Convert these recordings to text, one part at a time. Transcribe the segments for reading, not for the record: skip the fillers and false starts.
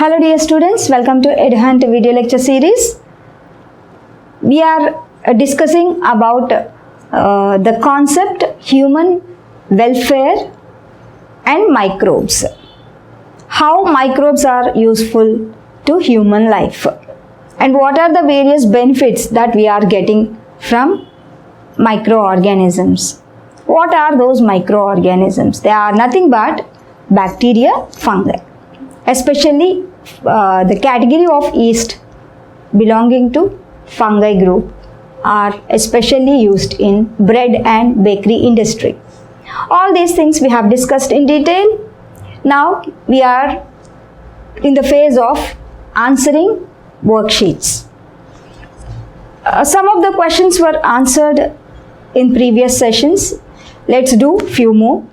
Hello dear students, welcome to EDUHUNT video lecture series. We are discussing about the concept human welfare and microbes. How microbes are useful to human life and what are the various benefits that we are getting from microorganisms. What are those microorganisms? They are nothing but bacteria, fungi. Especially the category of yeast belonging to fungi group are especially used in bread and bakery industry. All these things we have discussed in detail. Now we are in the phase of answering worksheets. Some of the questions were answered in previous sessions. Let's do few more.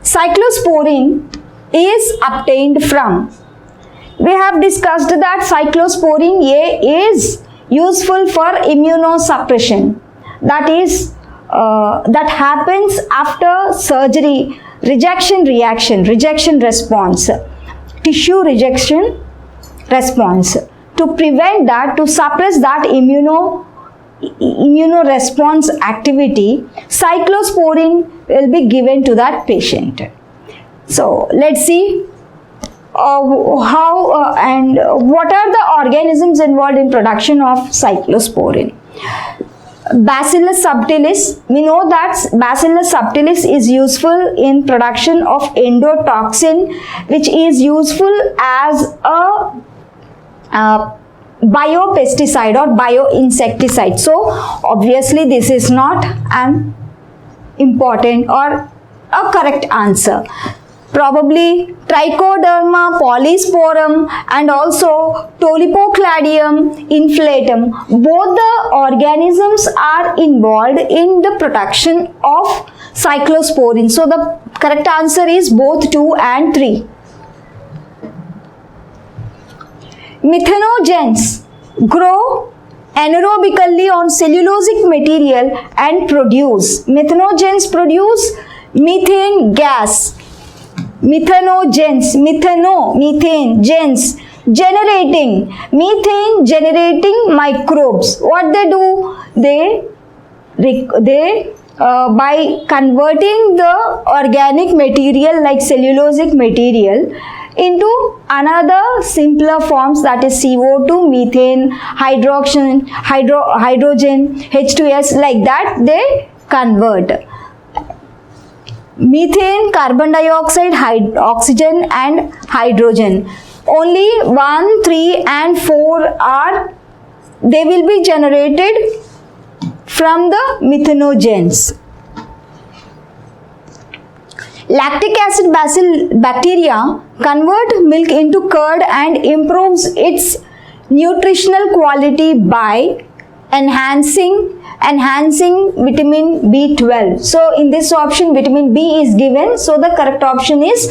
Cyclosporine is obtained from. We have discussed that cyclosporine A is useful for immunosuppression. That is, that happens after surgery, rejection response, tissue rejection response. To prevent that, to suppress that immunoresponse activity, cyclosporine will be given to that patient. So let's see how and what are the organisms involved in production of cyclosporine. Bacillus subtilis, we know that Bacillus subtilis is useful in production of endotoxin, which is useful as a biopesticide or bioinsecticide. So obviously this is not an important or a correct answer. Probably Trichoderma polysporum and also Tolipocladium inflatum. Both the organisms are involved in the production of cyclosporine. So the correct answer is both 2 and 3. Methanogens grow anaerobically on cellulosic material and produce. Methanogens produce methane gas. Methanogens, methane gens generating microbes. What they do? They by converting the organic material like cellulosic material into another simpler forms, that is CO2, methane, hydrogen, H2S, like that they convert. Methane, carbon dioxide, oxygen and hydrogen. Only 1, 3 and 4 are, they will be generated from the methanogens. Lactic acid bacteria convert milk into curd and improves its nutritional quality by enhancing vitamin B12. So in this option vitamin B is given, so the correct option is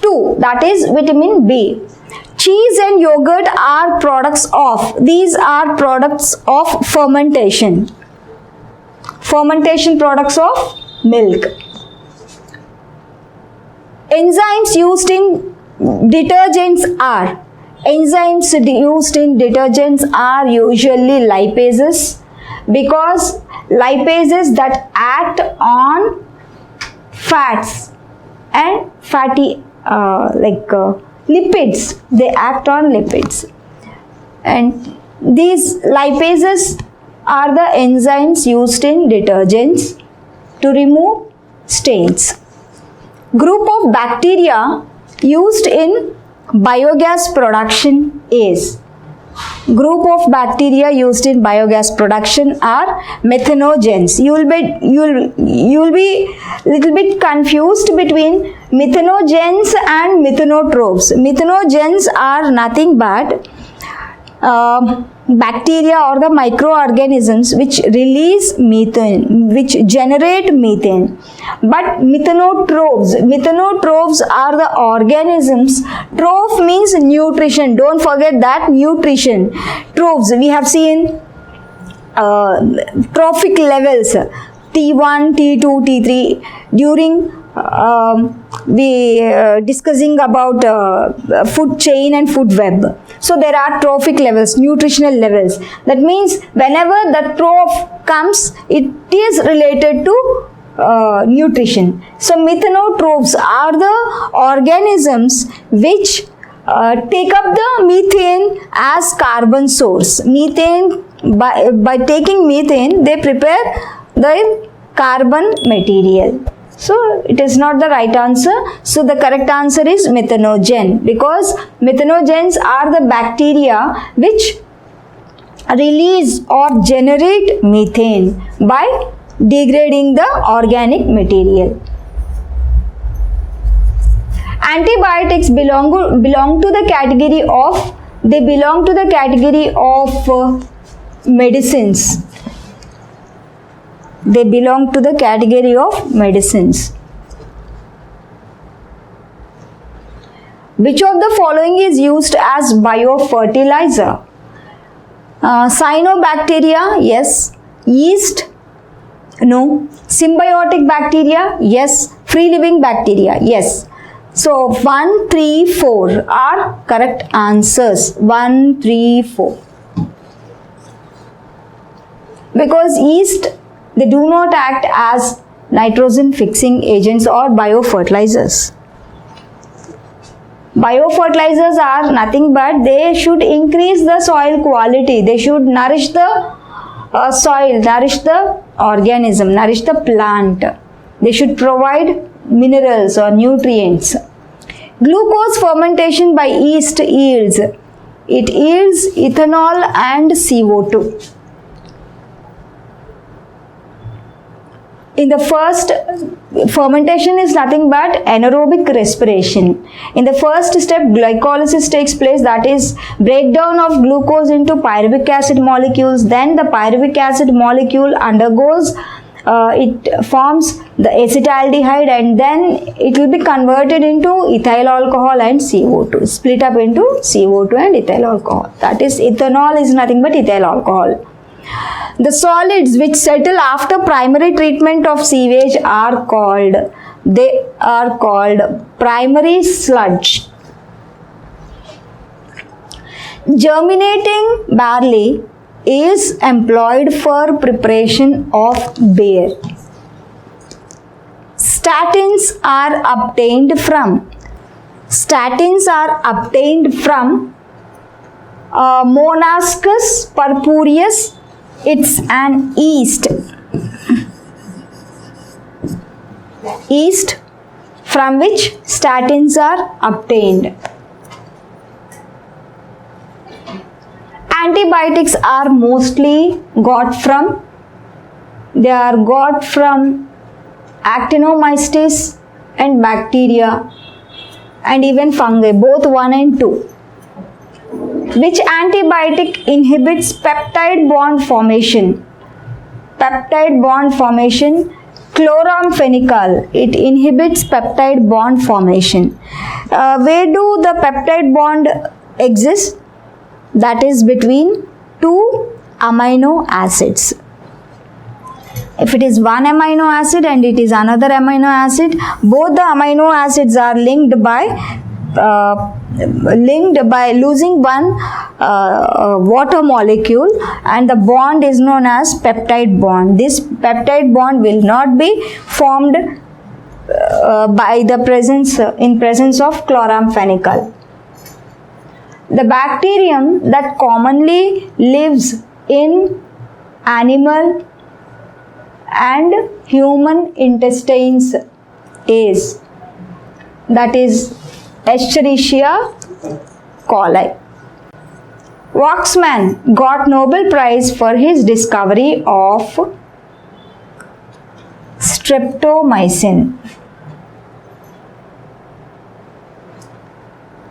2, that is vitamin B. Cheese and yogurt are products of, these are products of fermentation products of milk. Enzymes used in detergents are usually lipases, because lipases that act on fats and fatty lipids, they act on lipids, and these lipases are the enzymes used in detergents to remove stains. Group of bacteria used in biogas production is group of bacteria used in biogas production are methanogens. You will be little bit confused between methanogens and methanotropes. Methanogens are nothing but bacteria or the microorganisms which release methane, which generate methane. But methanotropes are the organisms. Troph means nutrition. Don't forget that, nutrition. Tropes, we have seen trophic levels, T1, T2, T3 during we discussing about food chain and food web. So there are trophic levels, nutritional levels. That means whenever the troph comes, it is related to nutrition. So methanotropes are the organisms which take up the methane as carbon source. Methane, by taking methane, they prepare the carbon material. So it is not the right answer. So the correct answer is methanogen, because methanogens are the bacteria which release or generate methane by degrading the organic material. Antibiotics belong to the category of medicines. They belong to the category of medicines. Which of the following is used as biofertilizer? Cyanobacteria, yes. Yeast, no. Symbiotic bacteria, yes. Free living bacteria, yes. So 1, 3, 4 are correct answers. 1, 3, 4. Because yeast, they do not act as nitrogen fixing agents or biofertilizers. Biofertilizers are nothing but they should increase the soil quality. They should nourish the soil, nourish the organism, nourish the plant. They should provide minerals or nutrients. Glucose fermentation by yeast yields. It yields ethanol and CO2. In the first, fermentation is nothing but anaerobic respiration. In the first step, glycolysis takes place, that is breakdown of glucose into pyruvic acid molecules. Then the pyruvic acid molecule undergoes, it forms the acetaldehyde, and then it will be converted into ethyl alcohol and CO2, split up into CO2 and ethyl alcohol. That is, ethanol is nothing but ethyl alcohol. The solids which settle after primary treatment of sewage are called, primary sludge. Germinating barley is employed for preparation of beer. Statins are obtained from Monascus purpureus. It's an yeast from which statins are obtained. Antibiotics are mostly got from actinomycetes and bacteria and even fungi, both 1 and 2. Which antibiotic inhibits peptide bond formation? Chloramphenicol. It inhibits peptide bond formation. Where do the peptide bond exist? That is between 2 amino acids. If it is one amino acid and it is another amino acid, both the amino acids are linked by losing one water molecule, and the bond is known as peptide bond. This peptide bond will not be formed by the presence of chloramphenicol. The bacterium that commonly lives in animal and human intestines is Escherichia coli. Waxman got Nobel Prize for his discovery of streptomycin.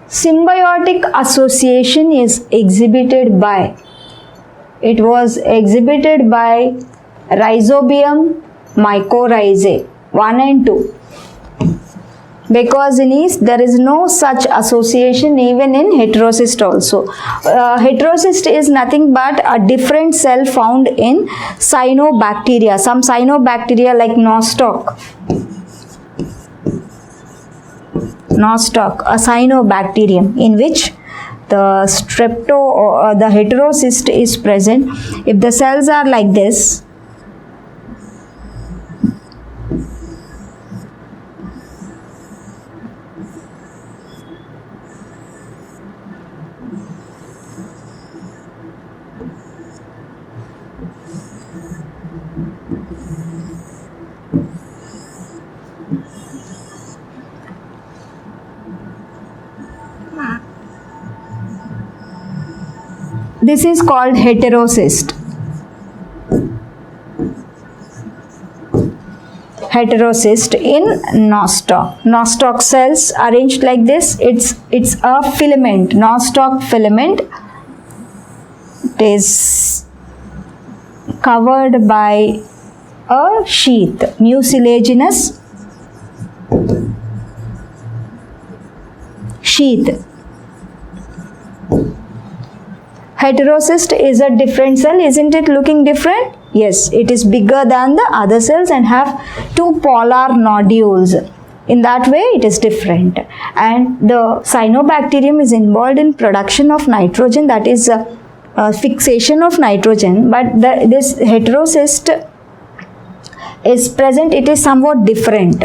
Symbiotic association is exhibited by, it was exhibited by Rhizobium mycorrhizae 1 and 2, because in yeast there is no such association even in heterocyst also. Heterocyst is nothing but a different cell found in cyanobacteria. Some cyanobacteria like nostoc, a cyanobacterium in which the strepto or the heterocyst is present. If the cells are like this, this is called heterocyst. Heterocyst in nostoc. Nostoc cells arranged like this. It's a filament, nostoc filament. It is covered by a sheath, mucilaginous sheath. Heterocyst is a different cell, isn't it looking different? Yes, it is bigger than the other cells and have two polar nodules. In that way it is different. And the cyanobacterium is involved in production of nitrogen, that is fixation of nitrogen, but this heterocyst is present, it is somewhat different.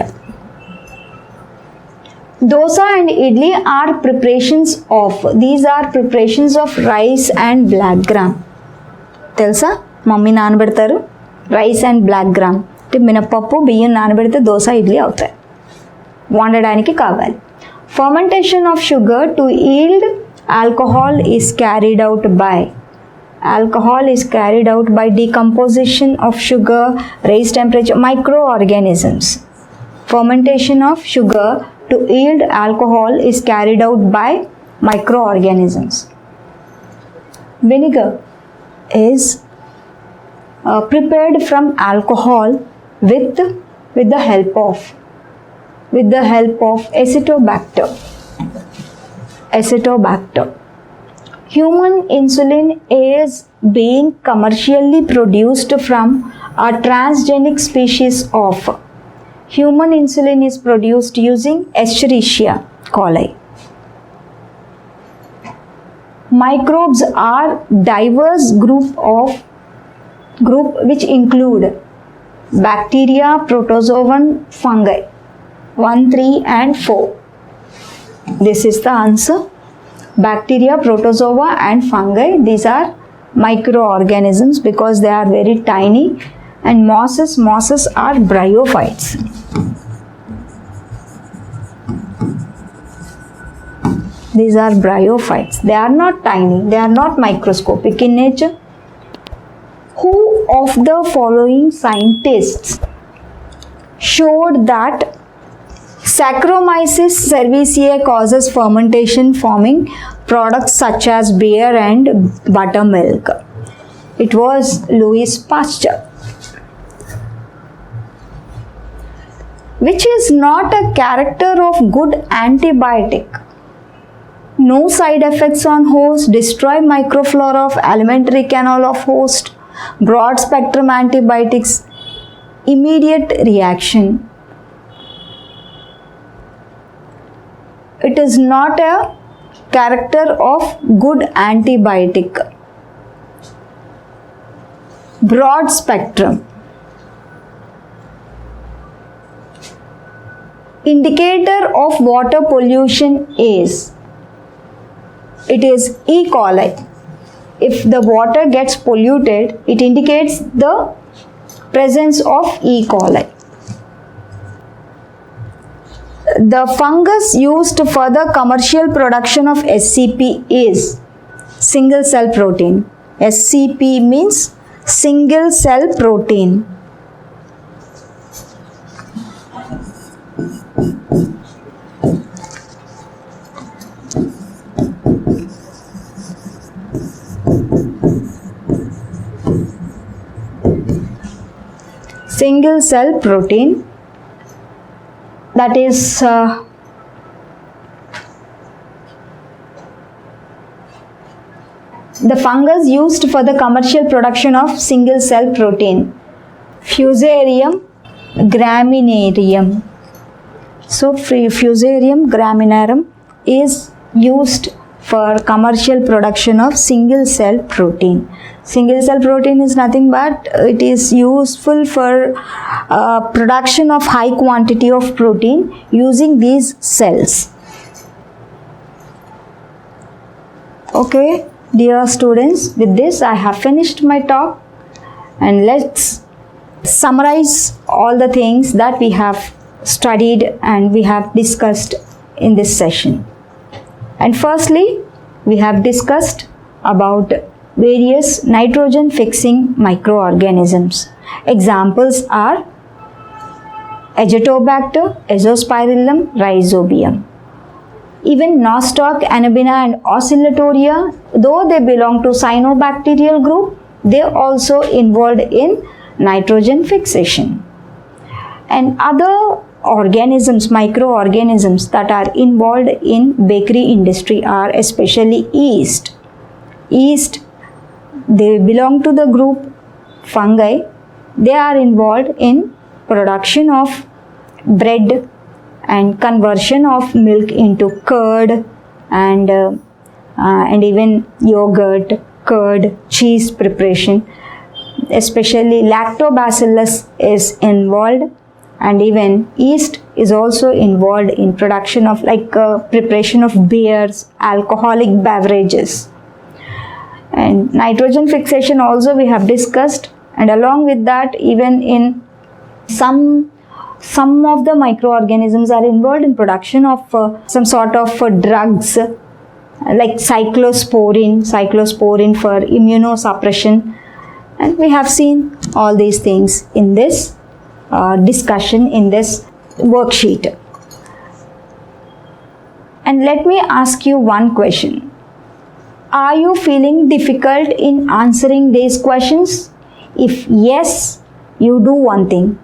Dosa and idli are preparations of, these are preparations of rice and black gram. తెలుసా mummy నానబెడతారు rice and black gram, అంటే మినపప్పు బియ్యం నానబెడితే దోశ ఇడ్లీ అవుతాయి, వండడానికి కావాలి. Fermentation of sugar to yield alcohol is carried out by decomposition of sugar, raised temperature, microorganisms. Fermentation of sugar to yield alcohol is carried out by microorganisms. Vinegar is prepared from alcohol with the help of acetobacter. Human insulin is being commercially produced from a transgenic species of, human insulin is produced using Escherichia coli. Microbes are diverse group which include bacteria, protozoan, fungi. 1, 3 and 4. This is the answer. Bacteria, protozoa and fungi, these are microorganisms because they are very tiny. And mosses are bryophytes. These are bryophytes. They are not tiny, they are not microscopic in nature. Who of the following scientists showed that Saccharomyces cerevisiae causes fermentation, forming products such as beer and buttermilk? It was Louis Pasteur. Which is not a character of good antibiotic? No side effects on host, destroy microflora of alimentary canal of host, broad spectrum antibiotics, immediate reaction. It is not a character of good antibiotic. Broad spectrum. Indicator of water pollution is, it is E. coli. If the water gets polluted, it indicates the presence of E. coli. The fungus used for the commercial production of SCP is single cell protein. SCP means single cell protein. Single cell protein, that is the fungus used for the commercial production of single cell protein, Fusarium graminearum. So Fusarium graminearum is used for commercial production of single cell protein. Single cell protein is nothing but it is useful for production of high quantity of protein using these cells. Okay, dear students, with this I have finished my talk, and let's summarize all the things that we have studied and we have discussed in this session. And firstly, we have discussed about various nitrogen fixing microorganisms. Examples are Azotobacter, Azospirillum, Rhizobium. Even Nostoc, Anabina and Oscillatoria, though they belong to cyanobacterial group, they also involved in nitrogen fixation. And other organisms, microorganisms that are involved in bakery industry are especially yeast. Yeast, they belong to the group fungi. They are involved in production of bread and conversion of milk into curd and even yogurt, curd, cheese preparation. Especially lactobacillus is involved, and even yeast is also involved in production of preparation of beers, alcoholic beverages. And nitrogen fixation also we have discussed, and along with that even in some of the microorganisms are involved in production of some sort of drugs like cyclosporin for immunosuppression, and we have seen all these things in this discussion in this worksheet. And let me ask you one question. Are you feeling difficult in answering these questions? If yes, you do one thing.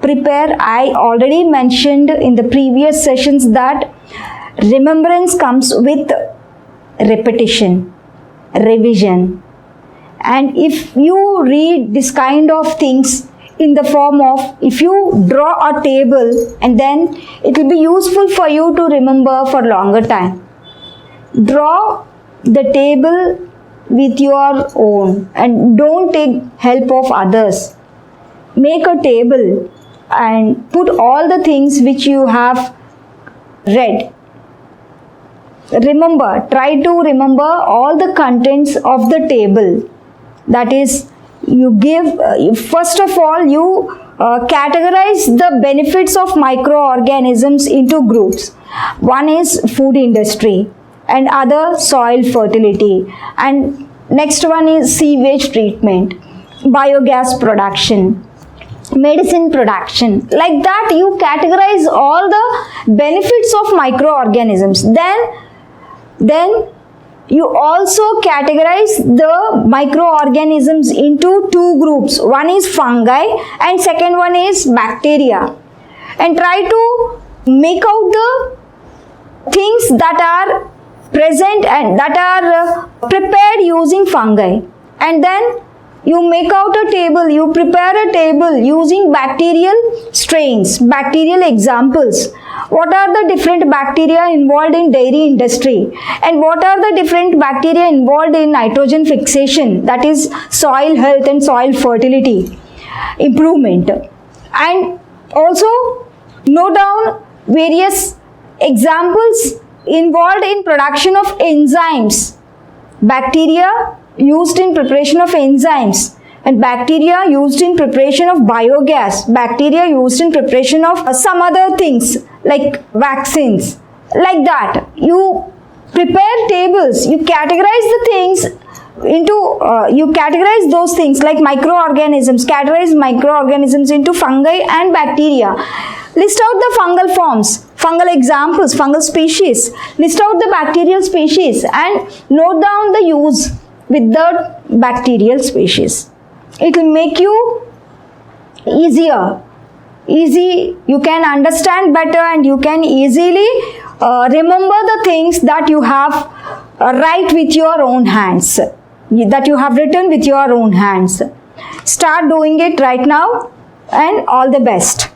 Prepare. I already mentioned in the previous sessions that remembrance comes with repetition, revision. And if you read this kind of things in the form of, if you draw a table, and then it will be useful for you to remember for longer time. Draw the table with your own and don't take help of others. Make a table and put all the things which you have read. Remember, try to remember all the contents of the table. That is, you give, first of all, you categorize the benefits of microorganisms into groups. One is food industry, and other soil fertility, and next one is sewage treatment, biogas production, medicine production. Like that you categorize all the benefits of microorganisms. Then you also categorize the microorganisms into two groups. One is fungi and second one is bacteria, and try to make out the things that are present and that are prepared using fungi, and then you make out a table, you prepare a table using bacterial strains, bacterial examples. What are the different bacteria involved in dairy industry, and what are the different bacteria involved in nitrogen fixation, that is soil health and soil fertility improvement. And also note down various examples involved in production of enzymes, bacteria used in preparation of enzymes, and bacteria used in preparation of biogas, bacteria used in preparation of some other things like vaccines. Like that you Prepare tables. You categorize the things into, you categorize those things like microorganisms, categorize microorganisms into fungi and bacteria. List out the fungal forms, fungal examples, fungal species. List out the bacterial species and note down the use with the bacterial species. It will make you easy, you can understand better and you can easily remember the things that you have write with your own hands, that you have written with your own hands. Start doing it right now and all the best.